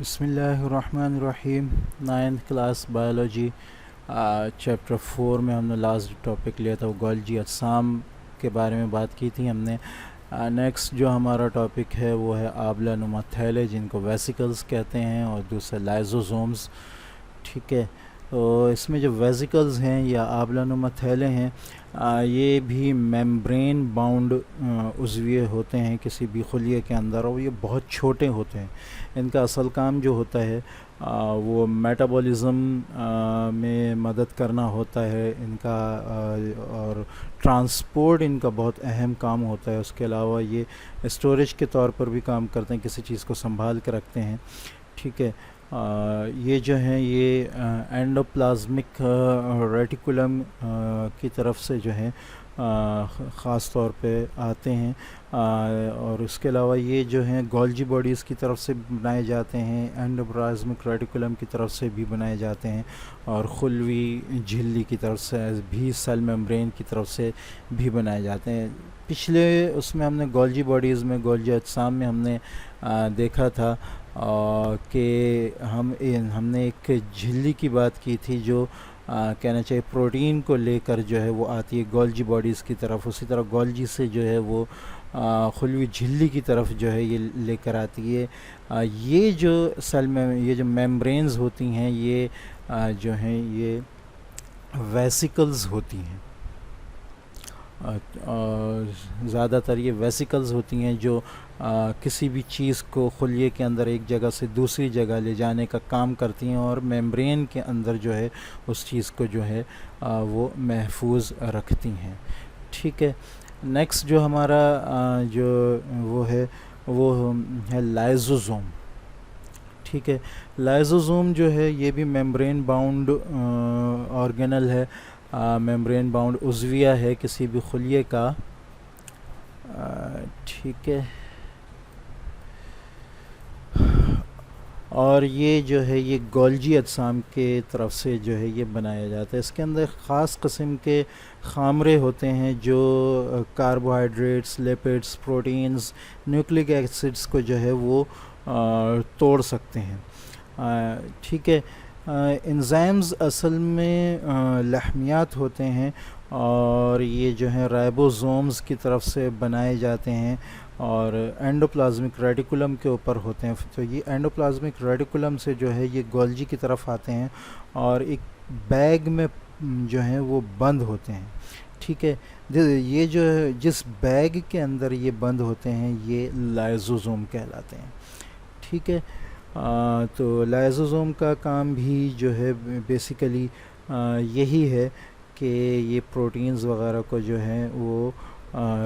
بسم اللہ الرحمن الرحیم. 9th کلاس بایولوجی چیپٹر 4 میں ہم نے لاسٹ ٹاپک لیا تھا وہ گولجی اجسام کے بارے میں بات کی تھی ہم نے. نیکسٹ جو ہمارا ٹاپک ہے وہ ہے آبلہ نما تھیلے جن کو ویسیکلز کہتے ہیں اور دوسرے لائزوزومز. ٹھیک ہے، تو اس میں جو ویسیکلز ہیں یا آبلہ نما تھیلے ہیں یہ بھی میمبرین باؤنڈ عضویے ہوتے ہیں کسی بھی خلیے کے اندر، اور یہ بہت چھوٹے ہوتے ہیں. ان کا اصل کام جو ہوتا ہے وہ میٹابولزم میں مدد کرنا ہوتا ہے ان کا، اور ٹرانسپورٹ ان کا بہت اہم کام ہوتا ہے. اس کے علاوہ یہ اسٹوریج کے طور پر بھی کام کرتے ہیں، کسی چیز کو سنبھال کے رکھتے ہیں. ٹھیک ہے، یہ جو ہیں یہ اینڈوپلازمک ریٹیکولم کی طرف سے جو ہے خاص طور پہ آتے ہیں، اور اس کے علاوہ یہ جو ہیں گولجی باڈیز کی طرف سے بنائے جاتے ہیں، اینڈوپلازمک ریٹیکولم کی طرف سے بھی بنائے جاتے ہیں، اور خلوی جھلی کی طرف سے بھی سیل میمبرین کی طرف سے بھی بنائے جاتے ہیں. پچھلے اس میں ہم نے گولجی باڈیز میں گولجی اجسام میں ہم نے دیکھا تھا کہ ہم نے ایک جھلی کی بات کی تھی جو کہنا چاہیے پروٹین کو لے کر جو ہے وہ آتی ہے گولجی باڈیز کی طرف. اسی طرح گولجی سے جو ہے وہ خلوی جھلی کی طرف جو ہے یہ لے کر آتی ہے. یہ جو سیل میں یہ جو میمبرینز ہوتی ہیں یہ جو ہیں یہ ویسیکلز ہوتی ہیں، زیادہ تر یہ ویسیکلز ہوتی ہیں جو کسی بھی چیز کو خلیے کے اندر ایک جگہ سے دوسری جگہ لے جانے کا کام کرتی ہیں، اور میمبرین کے اندر جو ہے اس چیز کو جو ہے وہ محفوظ رکھتی ہیں. ٹھیک ہے، نیکسٹ جو ہمارا جو وہ ہے لائزوزوم. ٹھیک ہے، لائزوزوم جو ہے یہ بھی میمبرین باؤنڈ آرگینل ہے، میمبرین باؤنڈ عضویہ ہے کسی بھی خلیے کا. ٹھیک ہے، اور یہ جو ہے یہ گولجی اجسام کے طرف سے جو ہے یہ بنایا جاتا ہے. اس کے اندر خاص قسم کے خامرے ہوتے ہیں جو کاربوہائیڈریٹس، لیپڈس، پروٹینز، نیوکلک ایسڈس کو جو ہے وہ توڑ سکتے ہیں. ٹھیک ہے، انزائمز اصل میں لحمیات ہوتے ہیں، اور یہ جو ہیں رائبوزومز کی طرف سے بنائے جاتے ہیں اور اینڈوپلازمک ریٹیکولم کے اوپر ہوتے ہیں. تو یہ اینڈوپلازمک ریٹیکولم سے جو ہے یہ گولجی کی طرف آتے ہیں اور ایک بیگ میں جو ہیں وہ بند ہوتے ہیں. ٹھیک ہے، یہ جو ہے جس بیگ کے اندر یہ بند ہوتے ہیں یہ لائزوزوم کہلاتے ہیں. ٹھیک ہے، تو لائزوزوم کا کام بھی جو ہے بیسیکلی یہی ہے کہ یہ پروٹینز وغیرہ کو جو ہیں وہ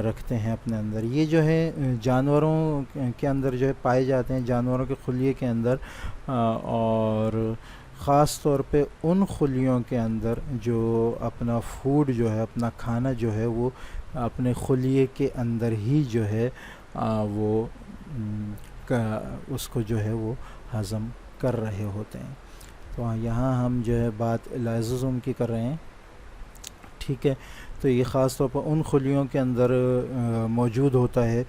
رکھتے ہیں اپنے اندر. یہ جو ہے جانوروں کے اندر جو ہے پائے جاتے ہیں، جانوروں کے خلیے کے اندر، اور خاص طور پہ ان خلیوں کے اندر جو اپنا فوڈ جو ہے اپنا کھانا جو ہے وہ اپنے خلیے کے اندر ہی جو ہے وہ اس کو جو ہے وہ ہضم کر رہے ہوتے ہیں. تو یہاں ہم جو ہے بات لائزوزوم کی کر رہے ہیں. ٹھیک ہے، تو یہ خاص طور پر ان خلیوں کے اندر موجود ہوتا ہے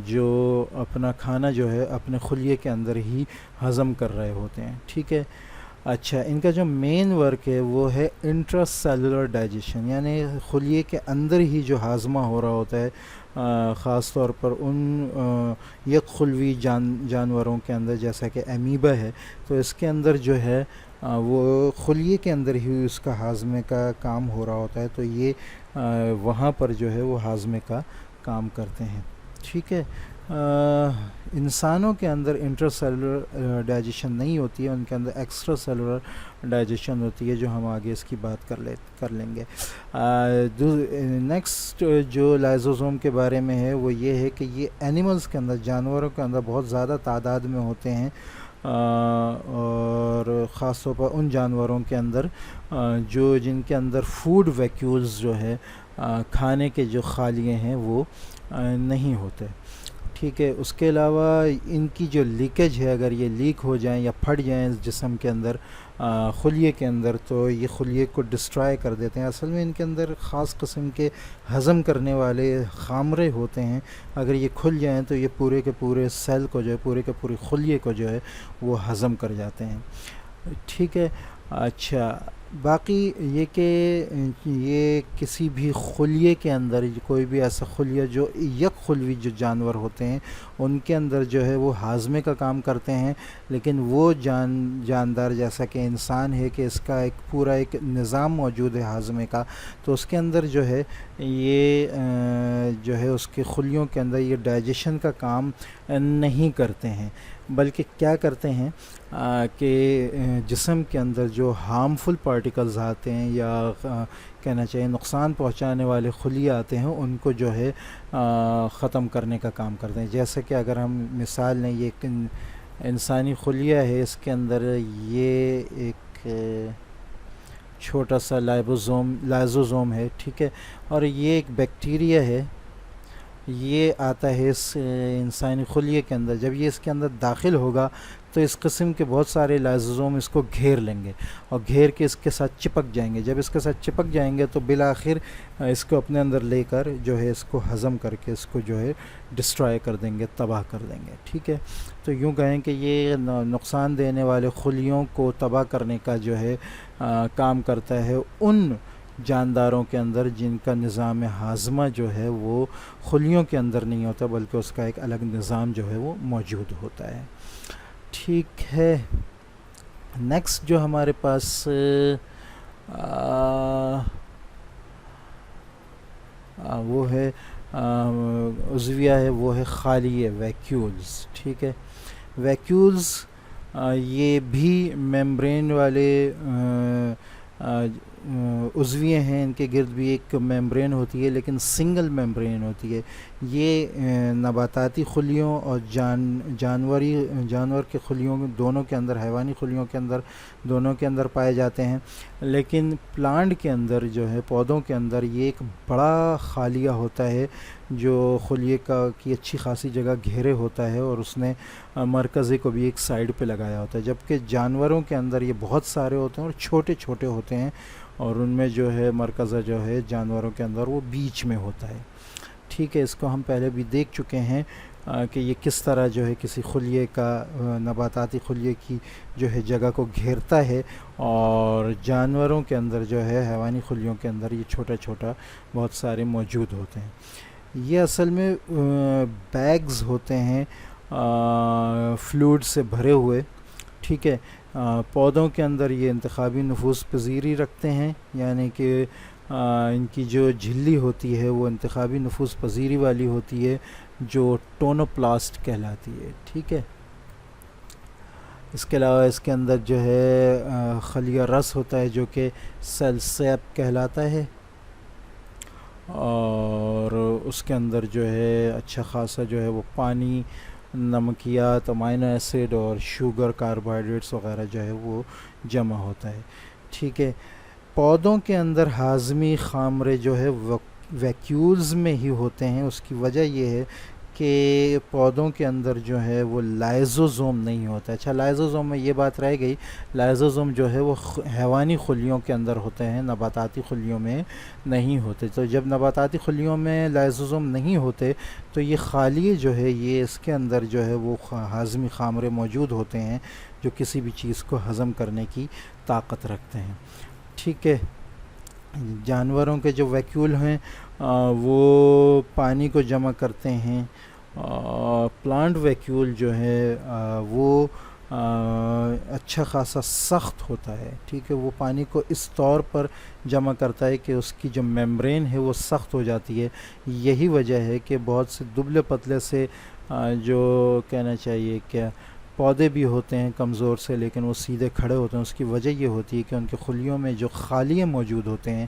جو اپنا کھانا جو ہے اپنے خلیے کے اندر ہی ہضم کر رہے ہوتے ہیں. ٹھیک ہے، اچھا، ان کا جو مین ورک ہے وہ ہے انٹرا سیلولر ڈائجیشن، یعنی خلیے کے اندر ہی جو ہاضمہ ہو رہا ہوتا ہے، خاص طور پر ان یک خلوی جانوروں کے اندر جیسا کہ امیبا ہے، تو اس کے اندر جو ہے وہ خلیے کے اندر ہی اس کا ہاضمے کا کام ہو رہا ہوتا ہے. تو یہ وہاں پر جو ہے وہ ہاضمے کا کام کرتے ہیں. ٹھیک ہے، انسانوں کے اندر انٹرا سیلولر ڈائجیشن نہیں ہوتی ہے، ان کے اندر ایکسٹرا سیلولر ڈائجیشن ہوتی ہے جو ہم آگے اس کی بات کر لیں گے. نیکسٹ جو لائزوزوم کے بارے میں ہے وہ یہ ہے کہ یہ اینیملز کے اندر، جانوروں کے اندر بہت زیادہ تعداد میں ہوتے ہیں، اور خاص طور پر ان جانوروں کے اندر جو جن کے اندر فوڈ ویکیولز جو ہے کھانے کے جو خالیے ہیں وہ نہیں ہوتے. ٹھیک ہے. اس کے علاوہ ان کی جو لیکیج ہے، اگر یہ لیک ہو جائیں یا پھٹ جائیں جسم کے اندر، خلیے کے اندر، تو یہ خلیے کو ڈسٹرائے کر دیتے ہیں. اصل میں ان کے اندر خاص قسم کے ہضم کرنے والے خامرے ہوتے ہیں. اگر یہ کھل جائیں تو یہ پورے کے پورے سیل کو جو ہے، پورے کے پورے خلیے کو جو ہے وہ ہضم کر جاتے ہیں. ٹھیک ہے. اچھا، باقی یہ کہ یہ کسی بھی خلیے کے اندر، کوئی بھی ایسا خلیہ جو یک خلوی جو جانور ہوتے ہیں ان کے اندر جو ہے وہ ہاضمے کا کام کرتے ہیں، لیکن وہ جاندار جیسا کہ انسان ہے کہ اس کا ایک پورا ایک نظام موجود ہے ہاضمے کا، تو اس کے اندر جو ہے یہ جو ہے اس کے خلیوں کے اندر یہ ڈائجیشن کا کام نہیں کرتے ہیں، بلکہ کیا کرتے ہیں کہ جسم کے اندر جو ہارمفل پارٹیکلز آتے ہیں یا کہنا چاہیے نقصان پہنچانے والے خلیے آتے ہیں، ان کو جو ہے ختم کرنے کا کام کرتے ہیں. جیسے کہ اگر ہم مثال لیں، یہ ایک انسانی خلیہ ہے، اس کے اندر یہ ایک چھوٹا سا لائزوزوم ہے. ٹھیک ہے. اور یہ ایک بیکٹیریا ہے، یہ آتا ہے اس انسانی خلیے کے اندر. جب یہ اس کے اندر داخل ہوگا تو اس قسم کے بہت سارے لائزوزوم اس کو گھیر لیں گے اور گھیر کے اس کے ساتھ چپک جائیں گے. جب اس کے ساتھ چپک جائیں گے تو بالآخر اس کو اپنے اندر لے کر جو ہے اس کو ہضم کر کے اس کو جو ہے ڈسٹرائے کر دیں گے، تباہ کر دیں گے. ٹھیک ہے. تو یوں کہیں کہ یہ نقصان دینے والے خلیوں کو تباہ کرنے کا جو ہے کام کرتا ہے ان جانداروں کے اندر جن کا نظام ہاضمہ جو ہے وہ خلیوں کے اندر نہیں ہوتا، بلکہ اس کا ایک الگ نظام جو ہے وہ موجود ہوتا ہے. ٹھیک ہے. نیکسٹ جو ہمارے پاس وہ ہے عضویہ ہے، وہ ہے خالیہ، ویکیولز. ٹھیک ہے. ویکیولز یہ بھی میمبرین والے عضویے ہیں. ان کے گرد بھی ایک میمبرین ہوتی ہے، لیکن سنگل میمبرین ہوتی ہے. یہ نباتاتی خلیوں اور جانور کے خلیوں دونوں کے اندر، حیوانی خلیوں کے اندر، دونوں کے اندر پائے جاتے ہیں. لیکن پلانٹ کے اندر جو ہے، پودوں کے اندر یہ ایک بڑا خالیہ ہوتا ہے جو خلیے کی اچھی خاصی جگہ گھیرے ہوتا ہے، اور اس نے مرکزی کو بھی ایک سائیڈ پہ لگایا ہوتا ہے. جبکہ جانوروں کے اندر یہ بہت سارے ہوتے ہیں اور چھوٹے چھوٹے ہوتے ہیں، اور ان میں جو ہے مرکزہ جو ہے جانوروں کے اندر وہ بیچ میں ہوتا ہے. ٹھیک ہے. اس کو ہم پہلے بھی دیکھ چکے ہیں کہ یہ کس طرح جو ہے کسی خلیے کا، نباتاتی خلیے کی جو ہے جگہ کو گھیرتا ہے، اور جانوروں کے اندر جو ہے، حیوانی خلیوں کے اندر یہ چھوٹا چھوٹا بہت سارے موجود ہوتے ہیں. یہ اصل میں بیگز ہوتے ہیں فلوئڈ سے بھرے ہوئے. ٹھیک ہے. پودوں کے اندر یہ انتخابی نفوذ پذیری رکھتے ہیں، یعنی کہ ان کی جو جھلی ہوتی ہے وہ انتخابی نفوذ پذیری والی ہوتی ہے، جو ٹونوپلاسٹ کہلاتی ہے. ٹھیک ہے. اس کے علاوہ اس کے اندر جو ہے خلیہ رس ہوتا ہے جو کہ سیل سیپ کہلاتا ہے، اور اس کے اندر جو ہے اچھا خاصا جو ہے وہ پانی، نمکیات، امائنو ایسڈ اور شوگر، کاربوہائیڈریٹس وغیرہ جو ہے وہ جمع ہوتا ہے. ٹھیک ہے. پودوں کے اندر ہاضمی خامرے جو ہے ویکیولز میں ہی ہوتے ہیں. اس کی وجہ یہ ہے کہ پودوں کے اندر جو ہے وہ لائزوزوم نہیں ہوتا. اچھا، لائزوزوم میں یہ بات رہ گئی، لائزوزوم جو ہے وہ حیوانی خلیوں کے اندر ہوتے ہیں، نباتاتی خلیوں میں نہیں ہوتے. تو جب نباتاتی خلیوں میں لائزوزوم نہیں ہوتے تو یہ خالیے جو ہے، یہ اس کے اندر جو ہے وہ ہاضمی خامرے موجود ہوتے ہیں جو کسی بھی چیز کو ہضم کرنے کی طاقت رکھتے ہیں. ٹھیک ہے. جانوروں کے جو ویکیول ہیں وہ پانی کو جمع کرتے ہیں. پلانٹ ویکیول جو ہے وہ اچھا خاصا سخت ہوتا ہے. ٹھیک ہے. وہ پانی کو اس طور پر جمع کرتا ہے کہ اس کی جو میمبرین ہے وہ سخت ہو جاتی ہے. یہی وجہ ہے کہ بہت سے دبلے پتلے سے جو کہنا چاہیے کہ پودے بھی ہوتے ہیں کمزور سے، لیکن وہ سیدھے کھڑے ہوتے ہیں. اس کی وجہ یہ ہوتی ہے کہ ان کے خلیوں میں جو خالیے موجود ہوتے ہیں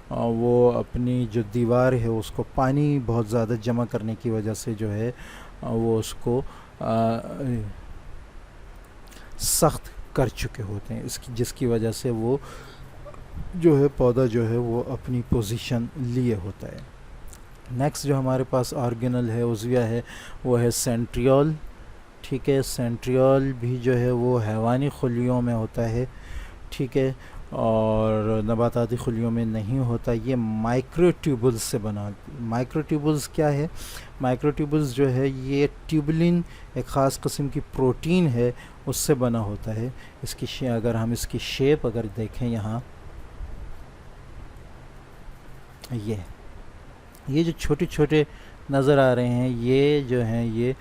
وہ اپنی جو دیوار ہے اس کو پانی بہت زیادہ جمع کرنے کی وجہ سے جو ہے وہ اس کو سخت کر چکے ہوتے ہیں، جس کی وجہ سے وہ جو ہے پودا جو ہے وہ اپنی پوزیشن لیے ہوتا ہے. نیکسٹ جو ہمارے پاس آرگنل ہے عضویہ ہے وہ ہے سینٹریول. ٹھیک ہے، سینٹریول بھی جو ہے وہ حیوانی خلیوں میں ہوتا ہے. ٹھیک ہے، اور نباتاتی خلیوں میں نہیں ہوتا. یہ مائکرو ٹیوبلز سے بنا. مائکرو ٹیوبلز کیا ہے؟ مائکرو ٹیوبلز جو ہے یہ ٹیوبلن ایک خاص قسم کی پروٹین ہے، اس سے بنا ہوتا ہے. اس کی اگر ہم اس کی شیپ اگر دیکھیں یہاں، یہ جو چھوٹے چھوٹے نظر آ رہے ہیں یہ جو ہیں یہ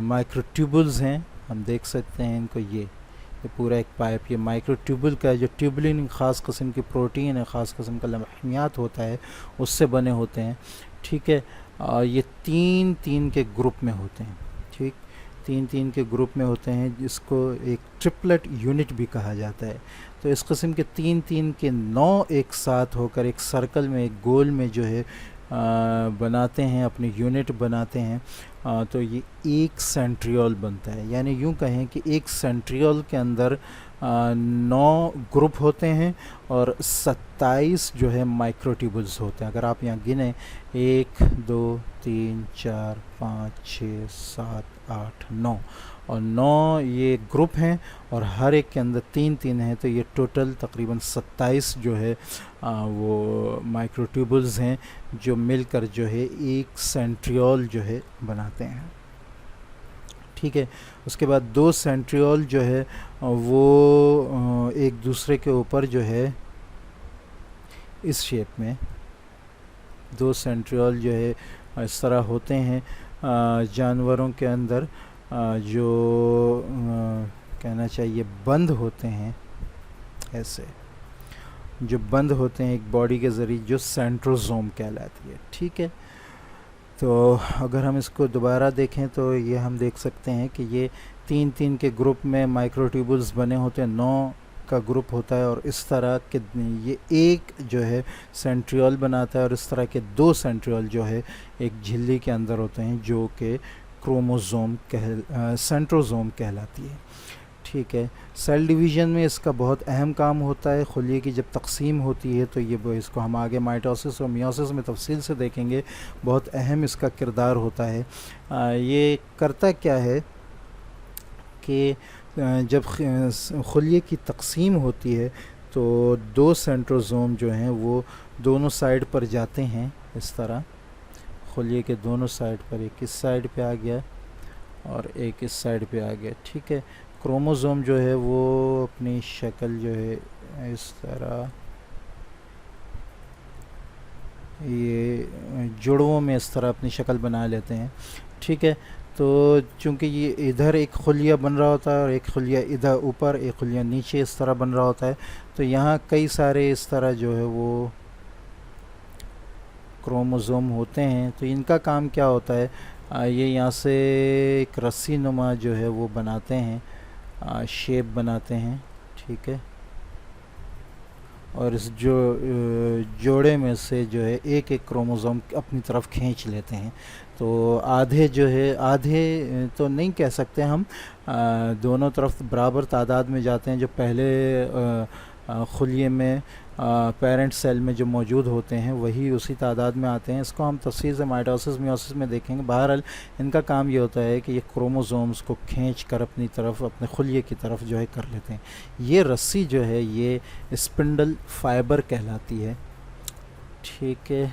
مائکرو ٹیوبلز ہیں. ہم دیکھ سکتے ہیں ان کو. یہ پورا ایک پائپ یہ مائکرو ٹیوبل کا جو ٹیوبلن خاص قسم کی پروٹین ہے، خاص قسم کا لمحیات ہوتا ہے، اس سے بنے ہوتے ہیں. ٹھیک ہے، یہ تین تین کے گروپ میں ہوتے ہیں. ٹھیک، تین تین کے گروپ میں ہوتے ہیں، جس کو ایک ٹرپلٹ یونٹ بھی کہا جاتا ہے. تو اس قسم کے تین تین کے 9 ایک ساتھ ہو کر ایک سرکل میں، ایک گول میں جو ہے بناتے ہیں، اپنی یونٹ بناتے ہیں. تو یہ ایک سینٹریول بنتا ہے. یعنی یوں کہیں کہ ایک سینٹریول کے اندر 9 گروپ ہوتے ہیں اور 27 جو ہے مائکرو ٹیوبلز ہوتے ہیں. اگر آپ یہاں گنیں 1 2 3 4 5 6 7 8 9 اور 9 یہ گروپ ہیں اور ہر ایک کے اندر 3 3 ہیں، تو یہ ٹوٹل تقریباً 27 جو ہے وہ مائکرو ٹیوبلز ہیں جو مل کر جو ہے ایک سینٹریول جو ہے بناتے ہیں. ٹھیک ہے، اس کے بعد 2 سینٹریول جو ہے وہ ایک دوسرے کے اوپر جو ہے اس شیپ میں 2 سینٹریول جو ہے اس طرح ہوتے ہیں. جانوروں کے اندر جو کہنا چاہیے بند ہوتے ہیں، ایسے جو بند ہوتے ہیں ایک باڈی کے ذریعے، جو سینٹروزوم کہلاتی ہے. ٹھیک ہے، تو اگر ہم اس کو دوبارہ دیکھیں تو یہ ہم دیکھ سکتے ہیں کہ یہ 3 3 کے گروپ میں مائکرو ٹیوبلز بنے ہوتے ہیں، 9 کا گروپ ہوتا ہے، اور اس طرح کے یہ ایک جو ہے سینٹریول بناتا ہے، اور اس طرح کے 2 سینٹریول جو ہے ایک جھلی کے اندر ہوتے ہیں جو کہ کروموزوم سینٹروزوم کہلاتی ہے. ٹھیک ہے، سیل ڈویژن میں اس کا بہت اہم کام ہوتا ہے. خلیے کی جب تقسیم ہوتی ہے تو یہ اس کو ہم آگے مائٹوسس اور میوسس میں تفصیل سے دیکھیں گے. بہت اہم اس کا کردار ہوتا ہے. یہ کرتا کیا ہے کہ جب خلیے کی تقسیم ہوتی ہے تو 2 سینٹروزوم جو ہیں وہ دونوں سائڈ پر جاتے ہیں. اس طرح خلیے کے دونوں سائڈ پر، ایک اس سائڈ پہ آ گیا اور ایک اس سائڈ پہ آ گیا. ٹھیک ہے، کروموزوم جو ہے وہ اپنی شکل جو ہے اس طرح یہ جڑووں میں اس طرح اپنی شکل بنا لیتے ہیں. ٹھیک ہے، تو چونکہ یہ ادھر ایک خلیہ بن رہا ہوتا ہے اور ایک خلیہ ادھر اوپر، ایک خلیہ نیچے اس طرح بن رہا ہوتا ہے، تو یہاں کئی سارے اس طرح جو ہے وہ کروموزوم ہوتے ہیں. تو ان کا کام کیا ہوتا ہے؟ یہ یہاں سے ایک رسی نما جو ہے وہ بناتے ہیں، شیپ بناتے ہیں. ٹھیک ہے، اور اس جوڑے میں سے جو ہے ایک ایک کروموزوم اپنی طرف کھینچ لیتے ہیں. تو آدھے جو ہے، آدھے تو نہیں کہہ سکتے ہم، دونوں طرف برابر تعداد میں جاتے ہیں. جو پہلے خلیے میں پیرنٹ سیل میں جو موجود ہوتے ہیں وہی اسی تعداد میں آتے ہیں. اس کو ہم تفصیل سے مائٹوسس میوسس میں دیکھیں گے. بہرحال ان کا کام یہ ہوتا ہے کہ یہ کروموزومز کو کھینچ کر اپنی طرف، اپنے خلیے کی طرف جو ہے کر لیتے ہیں. یہ رسی جو ہے یہ اسپنڈل فائبر کہلاتی ہے. ٹھیک ہے،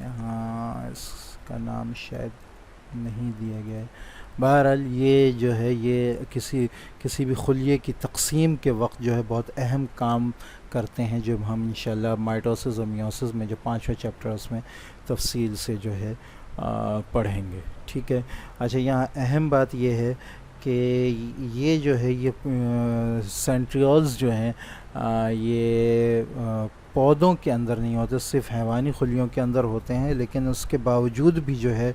یہاں اس کا نام شاید نہیں دیا گیا ہے. بہرحال یہ جو ہے یہ کسی بھی خلیے کی تقسیم کے وقت جو ہے بہت اہم کام کرتے ہیں، جو ہم انشاءاللہ مائٹوسس اور میوسس میں جو 5واں چیپٹر اس میں تفصیل سے جو ہے پڑھیں گے. ٹھیک ہے، اچھا یہاں اہم بات یہ ہے کہ یہ جو ہے یہ سینٹریولز جو ہیں یہ پودوں کے اندر نہیں ہوتے، صرف حیوانی خلیوں کے اندر ہوتے ہیں. لیکن اس کے باوجود بھی جو ہے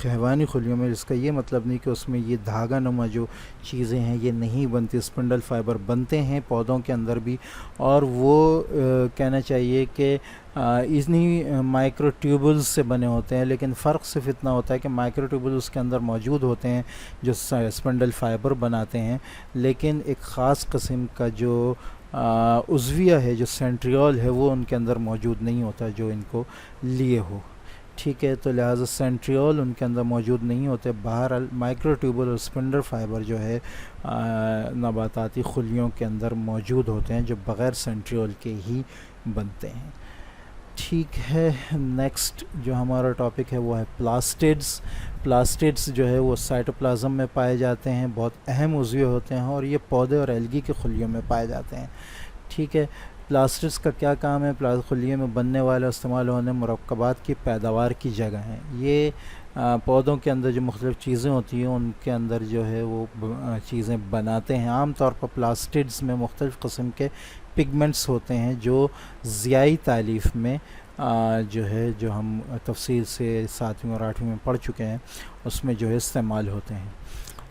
حیوانی خلیوں میں، اس کا یہ مطلب نہیں کہ اس میں یہ دھاگا نما جو چیزیں ہیں یہ نہیں بنتی. اسپنڈل فائبر بنتے ہیں پودوں کے اندر بھی، اور وہ کہنا چاہیے کہ اتنی مائکرو ٹیوبلز سے بنے ہوتے ہیں. لیکن فرق صرف اتنا ہوتا ہے کہ مائکرو ٹیوبلز اس کے اندر موجود ہوتے ہیں جو اسپنڈل فائبر بناتے ہیں، لیکن ایک خاص قسم کا جو عضویہ ہے جو سینٹریول ہے وہ ان کے اندر موجود نہیں ہوتا جو ان کو لیے ہو. ٹھیک ہے, تو لہٰذا سینٹریول ان کے اندر موجود نہیں ہوتے. بہرحال مائکرو ٹیوبول اور اسپنڈل فائبر جو ہے نباتاتی خلیوں کے اندر موجود ہوتے ہیں جو بغیر سینٹریول کے ہی بنتے ہیں. ٹھیک ہے, نیکسٹ جو ہمارا ٹاپک ہے وہ ہے پلاسٹڈز. پلاسٹڈز جو ہے وہ سائٹوپلازم میں پائے جاتے ہیں, بہت اہم عضوے ہوتے ہیں اور یہ پودے اور ایلگی کے خلیوں میں پائے جاتے ہیں. ٹھیک ہے, پلاسٹڈز کا کیا کام ہے؟ خلیے میں بننے والے استعمال ہونے مرکبات کی پیداوار کی جگہ ہیں. یہ پودوں کے اندر جو مختلف چیزیں ہوتی ہیں ان کے اندر جو ہے وہ چیزیں بناتے ہیں. عام طور پر پلاسٹڈز میں مختلف قسم کے پگمنٹس ہوتے ہیں جو ضیائی تالیف میں جو ہم تفصیل سے 7ویں اور 8ویں میں پڑھ چکے ہیں اس میں جو ہے استعمال ہوتے ہیں.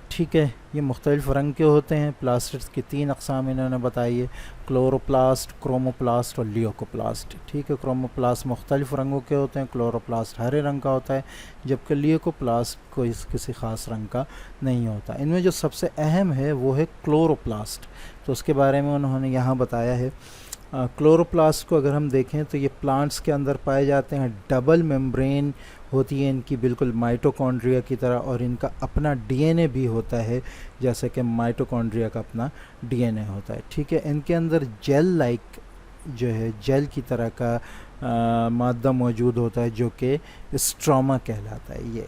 ٹھیک ہے, یہ مختلف رنگ کے ہوتے ہیں. پلاسٹڈز کی 3 اقسام انہوں نے بتائی ہے, کلوروپلاسٹ, کروموپلاسٹ اور لیوکوپلاسٹ. ٹھیک ہے, کروموپلاسٹ مختلف رنگوں کے ہوتے ہیں, کلوروپلاسٹ ہرے رنگ کا ہوتا ہے جبکہ لیوکوپلاسٹ کوئی کسی خاص رنگ کا نہیں ہوتا. ان میں جو سب سے اہم ہے وہ ہے کلوروپلاسٹ, تو اس کے بارے میں انہوں نے یہاں بتایا ہے. کلوروپلاسٹ کو اگر ہم دیکھیں تو یہ پلانٹس کے اندر پائے جاتے ہیں. ڈبل ممبرین ہوتی ہے ان کی بالکل مائٹوکونڈریا کی طرح, اور ان کا اپنا ڈی این اے بھی ہوتا ہے جیسے کہ مائٹوکونڈریا کا اپنا ڈی این اے ہوتا ہے. ٹھیک ہے, ان کے اندر جیل لائک جو ہے جیل کی طرح کا مادہ موجود ہوتا ہے جو کہ اسٹروما کہلاتا ہے یہ.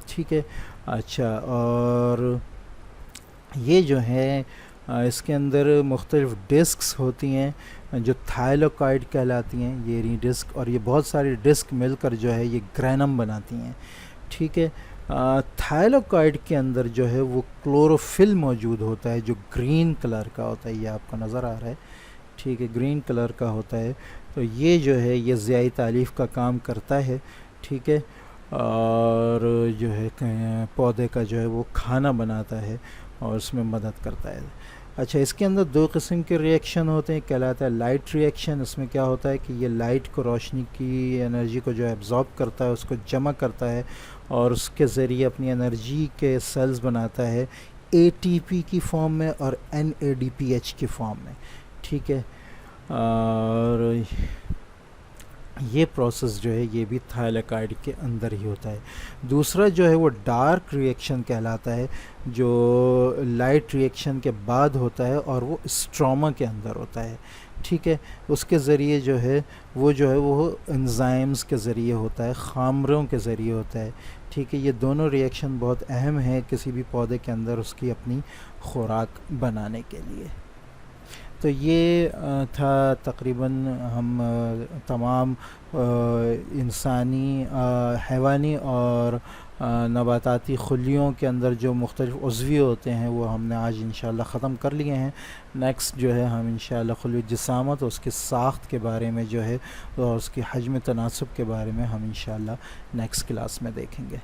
ٹھیک ہے, اچھا, اور یہ جو ہے اس کے اندر مختلف ڈسکس ہوتی ہیں جو تھائلوکائڈ کہلاتی ہیں, یہ رہی ڈسک, اور یہ بہت ساری ڈسک مل کر جو ہے یہ گرینم بناتی ہیں. ٹھیک ہے, تھائلوکائڈ کے اندر جو ہے وہ کلوروفل موجود ہوتا ہے جو گرین کلر کا ہوتا ہے, یہ آپ کو نظر آ رہا ہے. ٹھیک ہے, گرین کلر کا ہوتا ہے. تو یہ جو ہے یہ ضیائی تالیف کا کام کرتا ہے. ٹھیک ہے, اور جو ہے پودے کا جو ہے وہ کھانا بناتا ہے اور اس میں مدد کرتا ہے. اچھا, اس کے اندر 2 قسم کے ریئیکشن ہوتے ہیں, کہلاتا ہے لائٹ ریئیکشن. اس میں کیا ہوتا ہے کہ یہ لائٹ کو, روشنی کی انرجی کو جو ہے ایبزارب کرتا ہے, اس کو جمع کرتا ہے اور اس کے ذریعے اپنی انرجی کے سیلز بناتا ہے اے ٹی پی کی فارم میں اور این اے ڈی پی ایچ کی فارم میں. ٹھیک ہے, اور یہ پروسیس جو ہے یہ بھی تھائلوکائڈ کے اندر ہی ہوتا ہے. دوسرا جو ہے وہ ڈارک ریئیکشن کہلاتا ہے جو لائٹ ریئیکشن کے بعد ہوتا ہے اور وہ اسٹروما کے اندر ہوتا ہے. ٹھیک ہے, اس کے ذریعے جو ہے وہ انزائمز کے ذریعے ہوتا ہے, خامروں کے ذریعے ہوتا ہے. ٹھیک ہے, یہ دونوں ریئیکشن بہت اہم ہیں کسی بھی پودے کے اندر اس کی اپنی خوراک بنانے کے لیے. تو یہ تھا تقریباً ہم تمام انسانی, حیوانی اور نباتاتی خلیوں کے اندر جو مختلف عضوی ہوتے ہیں وہ ہم نے آج انشاءاللہ ختم کر لیے ہیں. نیکسٹ جو ہے ہم انشاءاللہ خلیو جسامت اور اس کی ساخت کے بارے میں جو ہے اور اس کی حجم تناسب کے بارے میں ہم انشاءاللہ نیکسٹ کلاس میں دیکھیں گے.